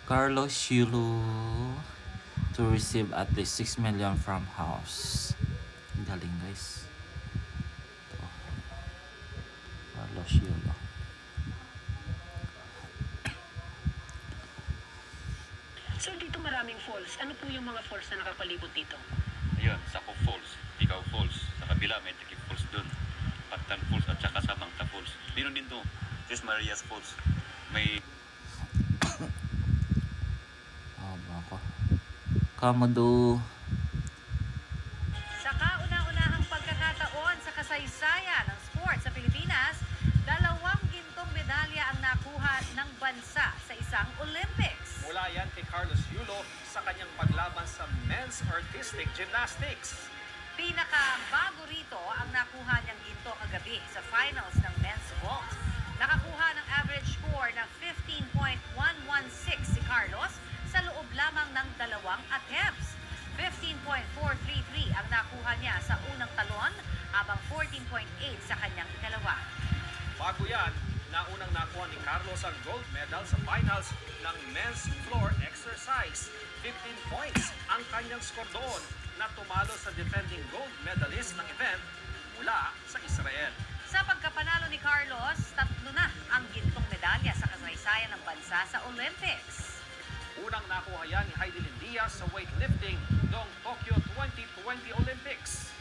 Carlos Yulo to receive at least 6 million from house. Galing guys. Ito. Carlos Yulo. So dito maraming falls. Ano po yung mga falls na nakapalibot dito? Ayun, Saco Falls, Ikaw Falls. Sa kabila may Tikip Falls doon. Patan Falls at saka Samangta Falls. Dino din to, Jes Marias Falls. May Ako. Kamado. Sa kauna-unahang pagkakataon sa kasaysayan ng sports sa Pilipinas, 2 gintong medalya ang nakuha ng bansa sa isang Olympics. Mula yan kay Carlos Yulo sa kanyang paglaban sa men's artistic gymnastics. Pinakabago rito ang nakuha niyang ginto kagabi sa finals ng men's vault. Nakakuha ng average score na 15.116 si Carlos sa loob lamang ng 2 attempts. 15.433 ang nakuha niya sa unang talon habang 14.8 sa kanyang ikalawa. Bago yan, naunang nakuha ni Carlos ang gold medal sa finals ng men's floor exercise. 15 points ang kanyang score doon na tumalo sa defending gold medalist ng event mula sa Israel. Sa pagkapanalo ni Carlos, 3 na ang gintong medalya sa kasaysayan ng bansa sa Olympics. Unang nakuha yan ni Heidelin Diaz sa weightlifting noong Tokyo 2020 Olympics.